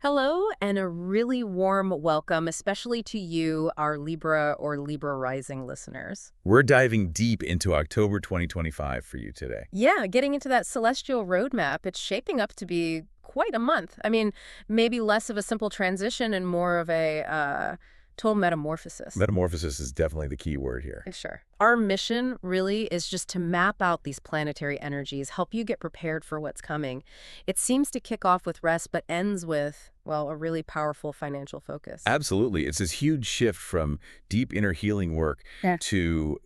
Hello, and a really warm welcome, especially to you, our Libra or Libra rising listeners. We're diving deep into October 2025 for you today. Yeah, getting into that celestial roadmap, it's shaping up to be quite a month. I mean, maybe less of a simple transition and more of a total metamorphosis. Metamorphosis is definitely the key word here. Sure. Our mission really is just to map out these planetary energies, help you get prepared for what's coming. It seems to kick off with rest, but ends with, well, a really powerful financial focus. Absolutely. It's this huge shift from deep inner healing work Yeah. to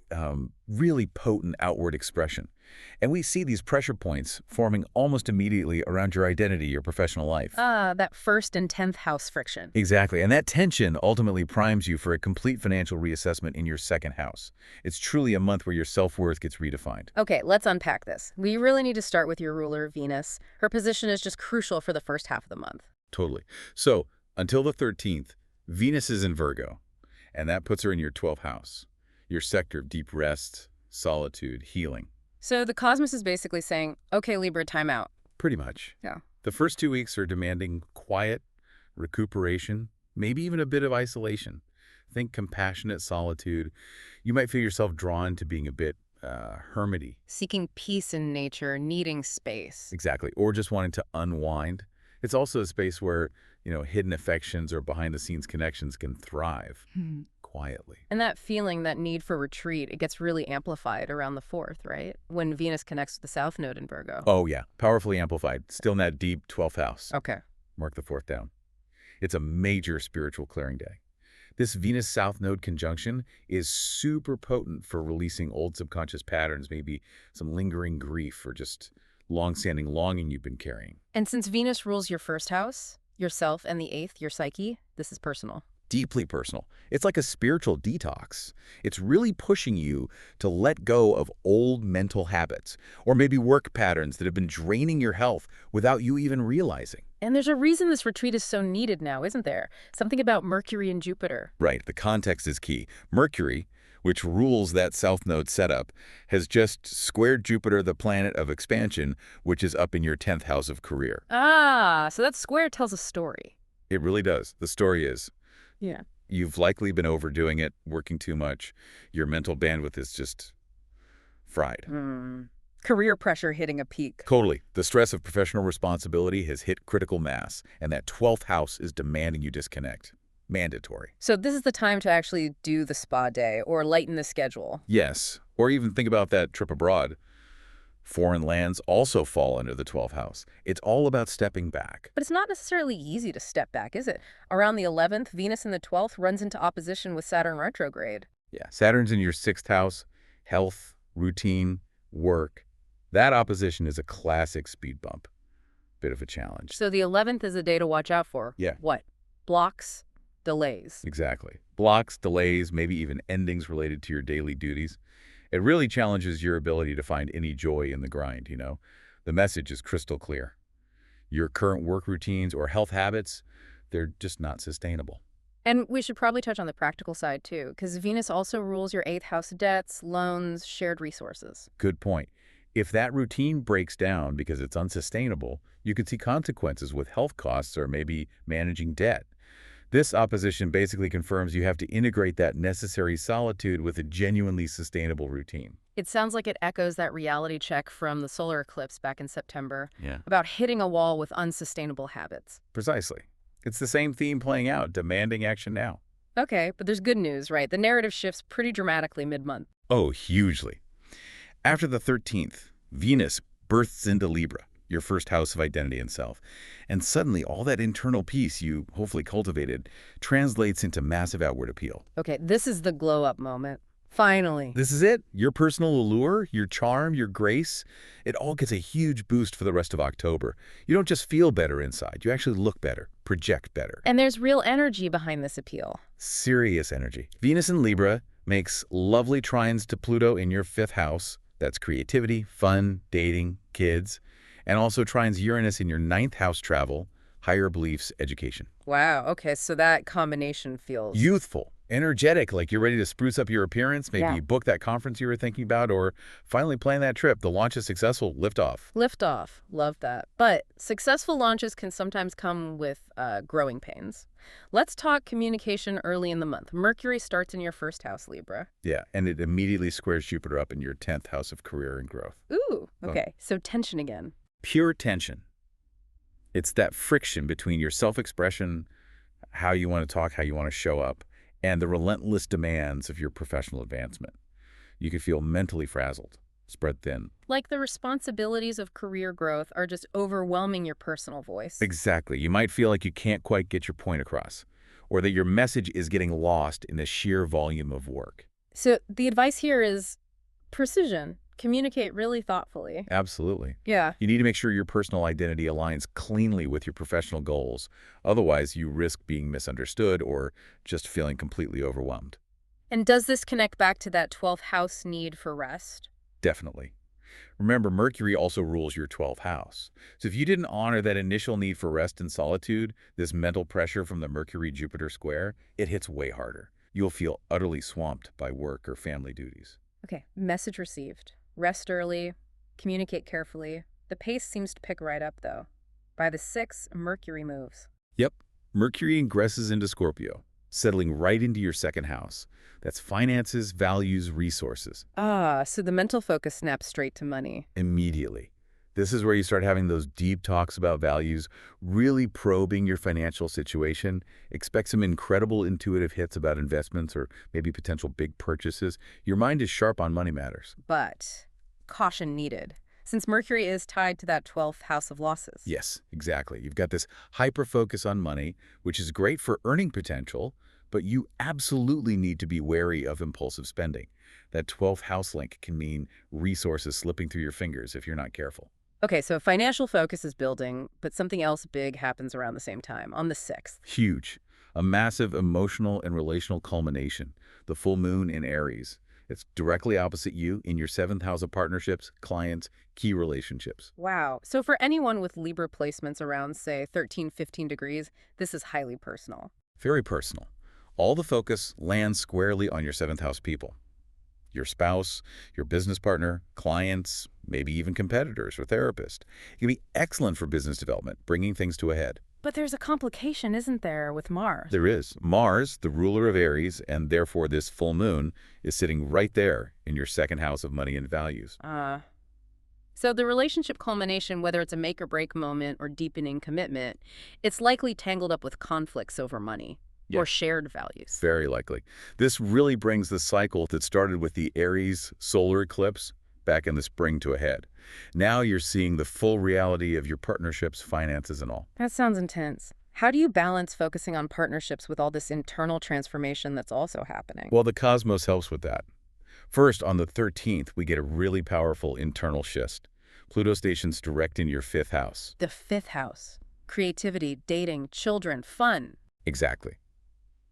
really potent outward expression. And we see these pressure points forming almost immediately around your identity, your professional life. That first and 10th house friction. Exactly. And that tension ultimately primes you for a complete financial reassessment in your second house. It's truly a month where your self-worth gets redefined. Okay, let's unpack this. We really need to start with your ruler, Venus. Her position is just crucial for the first half of the month. Totally. So until the 13th, Venus is in Virgo, and that puts her in your 12th house, your sector of deep rest, solitude, healing. So the cosmos is basically saying, okay, Libra, time out. Pretty much. Yeah. The first 2 weeks are demanding quiet, recuperation, maybe even a bit of isolation. Think compassionate solitude. You might feel yourself drawn to being a bit hermity. Seeking peace in nature, needing space. Exactly. Or just wanting to unwind. It's also a space where, hidden affections or behind-the-scenes connections can thrive quietly. And that feeling, that need for retreat, it gets really amplified around the 4th, right? When Venus connects with the South Node in Virgo. Oh, yeah. Powerfully amplified. Still in that deep 12th house. Okay. Mark the 4th down. It's a major spiritual clearing day. This Venus-South Node conjunction is super potent for releasing old subconscious patterns, maybe some lingering grief or just long-standing longing you've been carrying. And since Venus rules your first house, yourself, and the 8th, your psyche, this is personal. Deeply personal. It's like a spiritual detox. It's really pushing you to let go of old mental habits or maybe work patterns that have been draining your health without you even realizing. And there's a reason this retreat is so needed now, isn't there? Something about Mercury and Jupiter. Right, the context is key. Mercury, which rules that South Node setup, has just squared Jupiter, the planet of expansion, which is up in your 10th house of career. So that square tells a story. It really does. The story is, Yeah. you've likely been overdoing it, working too much. Your mental bandwidth is just fried. Career pressure hitting a peak. Totally. The stress of professional responsibility has hit critical mass, and that 12th house is demanding you disconnect. Mandatory. So this is the time to actually do the spa day or lighten the schedule. Yes. Or even think about that trip abroad. Foreign lands also fall under the 12th house. It's all about stepping back. But it's not necessarily easy to step back, is it? Around the 11th, Venus in the 12th runs into opposition with Saturn retrograde. Yeah. Saturn's in your 6th house. Health, routine, work. That opposition is a classic speed bump. Bit of a challenge. So the 11th is a day to watch out for. Yeah. What? Blocks, delays. Exactly. Blocks, delays, maybe even endings related to your daily duties. It really challenges your ability to find any joy in the grind, The message is crystal clear. Your current work routines or health habits, they're just not sustainable. And we should probably touch on the practical side, too, because Venus also rules your 8th house debts, loans, shared resources. Good point. If that routine breaks down because it's unsustainable, you could see consequences with health costs or maybe managing debt. This opposition basically confirms you have to integrate that necessary solitude with a genuinely sustainable routine. It sounds like it echoes that reality check from the solar eclipse back in September Yeah. about hitting a wall with unsustainable habits. Precisely. It's the same theme playing out, demanding action now. Okay, but there's good news, right? The narrative shifts pretty dramatically mid-month. Oh, hugely. After the 13th, Venus bursts into Libra, your first house of identity and self. And suddenly, all that internal peace you hopefully cultivated translates into massive outward appeal. Okay, this is the glow-up moment. Finally. This is it. Your personal allure, your charm, your grace, it all gets a huge boost for the rest of October. You don't just feel better inside. You actually look better, project better. And there's real energy behind this appeal. Serious energy. Venus in Libra makes lovely trines to Pluto in your 5th house. That's creativity, fun, dating, kids. And also trines Uranus in your 9th house, travel, higher beliefs, education. Wow, okay, so that combination feels... Youthful, Energetic, like you're ready to spruce up your appearance, maybe Yeah. you book that conference you were thinking about, or finally plan that trip. The launch is successful, liftoff. Liftoff. Love that. But successful launches can sometimes come with growing pains. Let's talk communication early in the month. Mercury starts in your first house, Libra. Yeah, and it immediately squares Jupiter up in your 10th house of career and growth. Ooh, So okay. So tension again. pure tension. It's that friction between your self-expression, how you want to talk, how you want to show up, and the relentless demands of your professional advancement. You can feel mentally frazzled, spread thin. Like the responsibilities of career growth are just overwhelming your personal voice. Exactly. You might feel like you can't quite get your point across, or that your message is getting lost in the sheer volume of work. So the advice here is precision. Communicate really thoughtfully. Absolutely. Yeah. You need to make sure your personal identity aligns cleanly with your professional goals. Otherwise, you risk being misunderstood or just feeling completely overwhelmed. And does this connect back to that 12th house need for rest? Definitely. Remember, Mercury also rules your 12th house. So if you didn't honor that initial need for rest and solitude, this mental pressure from the Mercury-Jupiter square, it hits way harder. You'll feel utterly swamped by work or family duties. Okay, message received. Rest early, communicate carefully. The pace seems to pick right up, though. By the 6th, Mercury moves. Yep, Mercury ingresses into Scorpio, settling right into your 2nd house. That's finances, values, resources. Ah, so the mental focus snaps straight to money. Immediately. This is where you start having those deep talks about values, really probing your financial situation. Expect some incredible intuitive hits about investments or maybe potential big purchases. Your mind is sharp on money matters. But caution needed, since Mercury is tied to that 12th house of losses. Yes, exactly. You've got this hyper-focus on money, which is great for earning potential, but you absolutely need to be wary of impulsive spending. That 12th house link can mean resources slipping through your fingers if you're not careful. Okay, so financial focus is building, but something else big happens around the same time, on the 6th. Huge. A massive emotional and relational culmination. The full moon in Aries. It's directly opposite you in your 7th house of partnerships, clients, key relationships. Wow. So for anyone with Libra placements around, say, 13, 15 degrees, this is highly personal. Very personal. All the focus lands squarely on your 7th house people. Your spouse, your business partner, clients, maybe even competitors or therapists. It can be excellent for business development, bringing things to a head. But there's a complication, isn't there, with Mars? There is. Mars, the ruler of Aries, and therefore this full moon, is sitting right there in your 2nd house of money and values. So the relationship culmination, whether it's a make or break moment or deepening commitment, it's likely tangled up with conflicts over money Yeah. or shared values. Very likely. This really brings the cycle that started with the Aries solar eclipse back in the spring to a head. Now you're seeing the full reality of your partnerships, finances, and all. That sounds intense. How do you balance focusing on partnerships with all this internal transformation that's also happening? Well, the cosmos helps with that. First, on the 13th, we get a really powerful internal shift. Pluto stations direct in your 5th house. The 5th house. Creativity, dating, children, fun. Exactly.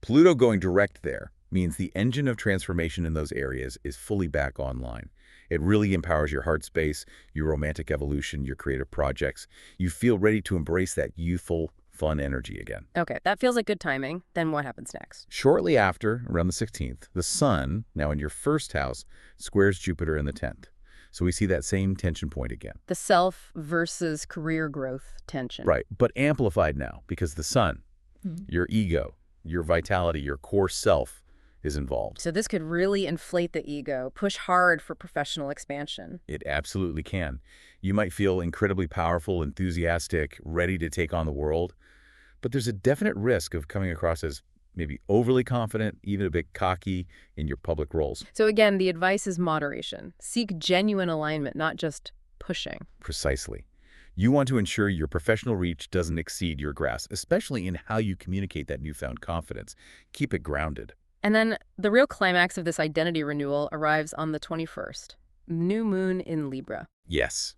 Pluto going direct there means the engine of transformation in those areas is fully back online. It really empowers your heart space, your romantic evolution, your creative projects. You feel ready to embrace that youthful, fun energy again. Okay, that feels like good timing. Then what happens next? Shortly after, around the 16th, the Sun, now in your 1st house, squares Jupiter in the 10th. So we see that same tension point again. The self versus career growth tension. Right, but amplified now because the Sun, your ego, your vitality, your core self is involved. So this could really inflate the ego, push hard for professional expansion. It absolutely can. You might feel incredibly powerful, enthusiastic, ready to take on the world, but there's a definite risk of coming across as maybe overly confident, even a bit cocky in your public roles. So again, the advice is moderation. Seek genuine alignment, not just pushing. Precisely. You want to ensure your professional reach doesn't exceed your grasp, especially in how you communicate that newfound confidence. Keep it grounded. And then the real climax of this identity renewal arrives on the 21st. New moon in Libra. Yes,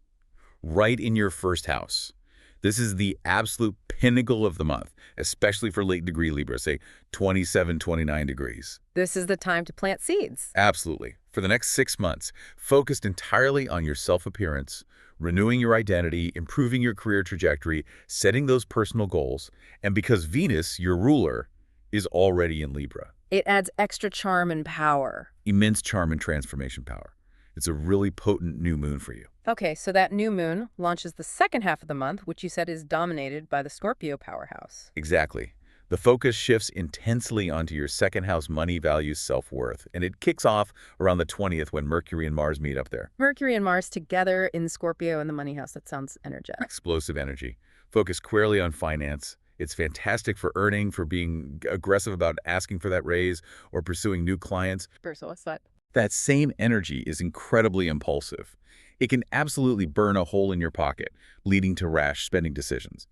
right in your 1st house. This is the absolute pinnacle of the month, especially for late degree Libra, say 27, 29 degrees. This is the time to plant seeds. Absolutely. For the next 6 months, focused entirely on your self-appearance, renewing your identity, improving your career trajectory, setting those personal goals, and because Venus, your ruler, is already in Libra. It adds extra charm and power. Immense charm and transformation power. It's a really potent new moon for you. Okay, so that new moon launches the second half of the month, which you said is dominated by the Scorpio powerhouse. Exactly. The focus shifts intensely onto your second house money, values, self-worth, and it kicks off around the 20th when Mercury and Mars meet up there. Mercury and Mars together in Scorpio in the money house. That sounds energetic. Explosive energy. Focus squarely on finance. It's fantastic for earning, for being aggressive about asking for that raise or pursuing new clients. So what's that? That same energy is incredibly impulsive. It can absolutely burn a hole in your pocket, leading to rash spending decisions.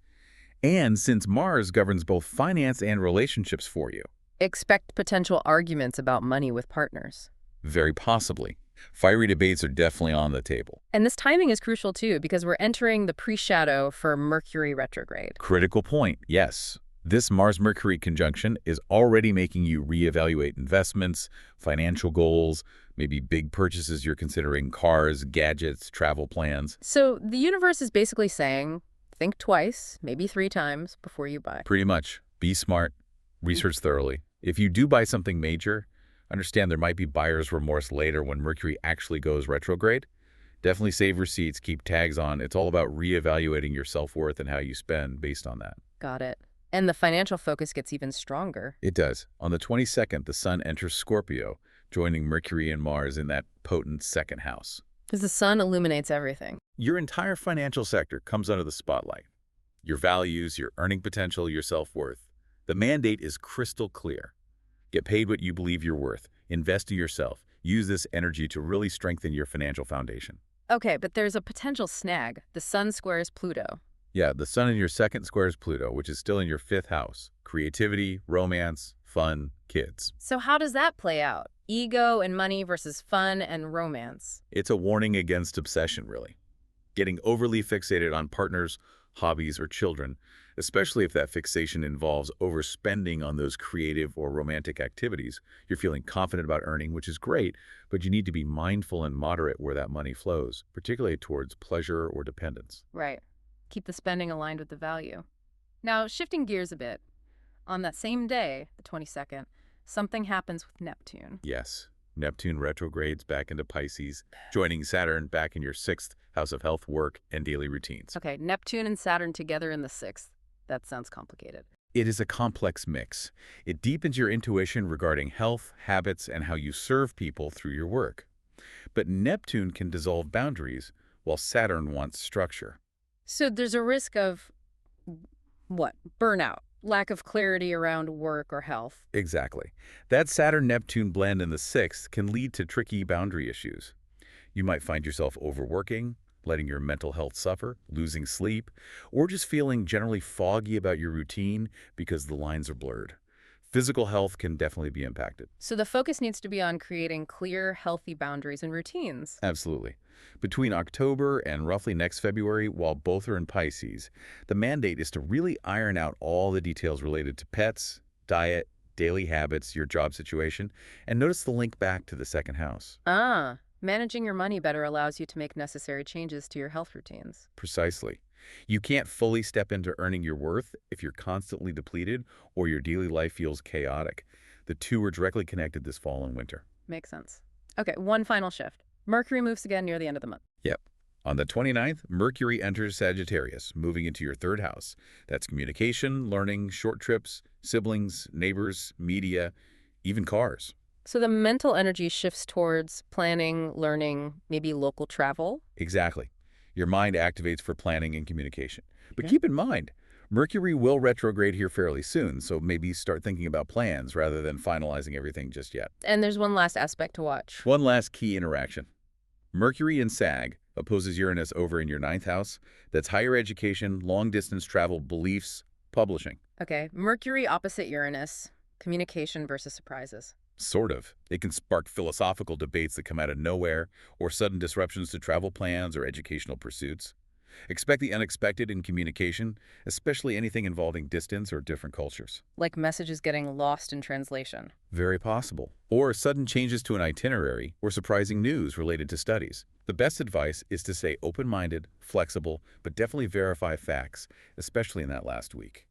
And since Mars governs both finance and relationships for you, Expect potential arguments about money with partners. very possibly, fiery debates are definitely on the table. And this timing is crucial too, because we're entering the pre-shadow for Mercury retrograde. Critical point, yes. This Mars-Mercury conjunction is already making you reevaluate investments, financial goals, maybe big purchases you're considering, cars, gadgets, travel plans. So the universe is basically saying, think twice, maybe 3 times before you buy. Pretty much. Be smart. Research thoroughly. If you do buy something major, understand there might be buyer's remorse later when Mercury actually goes retrograde. Definitely save receipts, keep tags on. It's all about reevaluating your self-worth and how you spend based on that. Got it. And the financial focus gets even stronger. It does. On the 22nd, the Sun enters Scorpio, joining Mercury and Mars in that potent second house. Because the sun illuminates everything. Your entire financial sector comes under the spotlight. Your values, your earning potential, your self-worth. The mandate is crystal clear. Get paid what you believe you're worth. Invest in yourself. Use this energy to really strengthen your financial foundation. Okay, but there's a potential snag. The sun squares Pluto. Yeah, the Sun in your second squares Pluto, which is still in your 5th house. Creativity, romance, fun, kids. So how does that play out? Ego and money versus fun and romance. It's a warning against obsession, really. Getting overly fixated on partners, hobbies, or children, especially if that fixation involves overspending on those creative or romantic activities. You're feeling confident about earning, which is great, but you need to be mindful and moderate where that money flows, particularly towards pleasure or dependence. Right. Keep the spending aligned with the value. Now, shifting gears a bit. On that same day, the 22nd, something happens with Neptune. Yes, Neptune retrogrades back into Pisces, joining Saturn back in your 6th house of health, work, and daily routines. Okay, Neptune and Saturn together in the 6th. That sounds complicated. It is a complex mix. It deepens your intuition regarding health, habits, and how you serve people through your work. But Neptune can dissolve boundaries, while Saturn wants structure. So there's a risk of, what? Burnout, lack of clarity around work or health. Exactly. That Saturn-Neptune blend in the 6th can lead to tricky boundary issues. You might find yourself overworking, letting your mental health suffer, losing sleep, or just feeling generally foggy about your routine because the lines are blurred. Physical health can definitely be impacted. So the focus needs to be on creating clear, healthy boundaries and routines. Absolutely. Between October and roughly next February, while both are in Pisces, the mandate is to really iron out all the details related to pets, diet, daily habits, your job situation, and notice the link back to the second house. Managing your money better allows you to make necessary changes to your health routines. Precisely. You can't fully step into earning your worth if you're constantly depleted or your daily life feels chaotic. The two are directly connected this fall and winter. Makes sense. Okay, one final shift. Mercury moves again near the end of the month. Yep. On the 29th, Mercury enters Sagittarius, moving into your 3rd house. That's communication, learning, short trips, siblings, neighbors, media, even cars. So the mental energy shifts towards planning, learning, maybe local travel. Exactly. Your mind activates for planning and communication. But Yeah. keep in mind, Mercury will retrograde here fairly soon, so maybe start thinking about plans rather than finalizing everything just yet. And there's one last aspect to watch. One last key interaction. Mercury in Sag opposes Uranus over in your 9th house. That's higher education, long-distance travel, beliefs, publishing. Okay, Mercury opposite Uranus, communication versus surprises. Sort of. It can spark philosophical debates that come out of nowhere, or sudden disruptions to travel plans or educational pursuits. Expect the unexpected in communication, especially anything involving distance or different cultures. Like messages getting lost in translation. Very possible. Or sudden changes to an itinerary or surprising news related to studies. The best advice is to stay open-minded, flexible, but definitely verify facts, especially in that last week.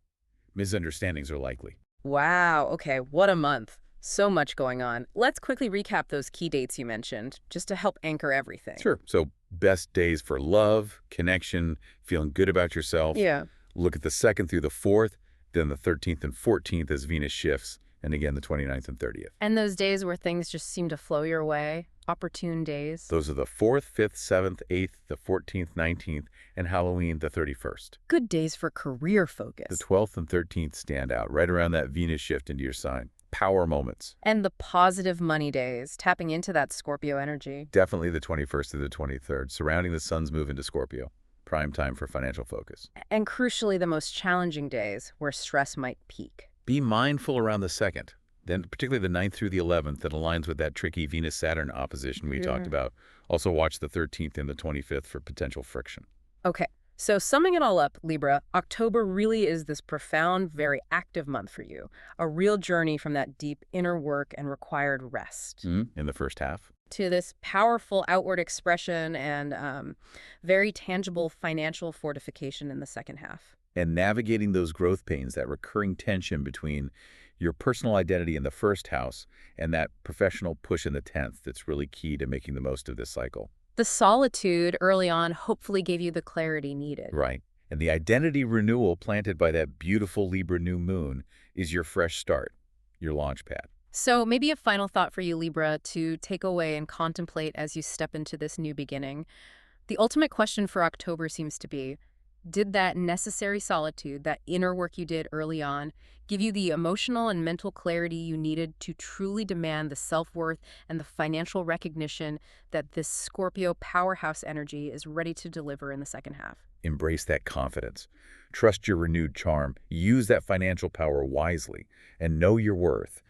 Misunderstandings are likely. Wow, okay, what a month. So much going on. Let's quickly recap those key dates you mentioned, just to help anchor everything. Sure. So best days for love, connection, feeling good about yourself. Yeah. Look at the 2nd through the 4th, then the 13th and 14th as Venus shifts, and again the 29th and 30th. And those days where things just seem to flow your way, opportune days. Those are the 4th, 5th, 7th, 8th, the 14th, 19th, and Halloween the 31st. Good days for career The focus. 12th and 13th stand out, right around that Venus shift into your sign. Power moments. And the positive money days, tapping into that Scorpio energy. Definitely the 21st to the 23rd, surrounding the sun's move into Scorpio. Prime time for financial focus. And crucially, the most challenging days where stress might peak. Be mindful around the 2nd, then particularly the 9th through the 11th that aligns with that tricky Venus-Saturn opposition we talked about. Also watch the 13th and the 25th for potential friction. Okay, so summing it all up, Libra, October really is this profound, very active month for you. A real journey from that deep inner work and required rest In the first half. to this powerful outward expression and very tangible financial fortification in the second half. And navigating those growth pains, that recurring tension between your personal identity in the first house and that professional push in the 10th, that's really key to making the most of this cycle. The solitude early on hopefully gave you the clarity needed. Right. And the identity renewal planted by that beautiful Libra new moon is your fresh start, your launch pad. So maybe a final thought for you, Libra, to take away and contemplate as you step into this new beginning. The ultimate question for October seems to be, did that necessary solitude, that inner work you did early on, give you the emotional and mental clarity you needed to truly demand the self-worth and the financial recognition that this Scorpio powerhouse energy is ready to deliver in the second half? Embrace that confidence. Trust your renewed charm. Use that financial power wisely and know your worth.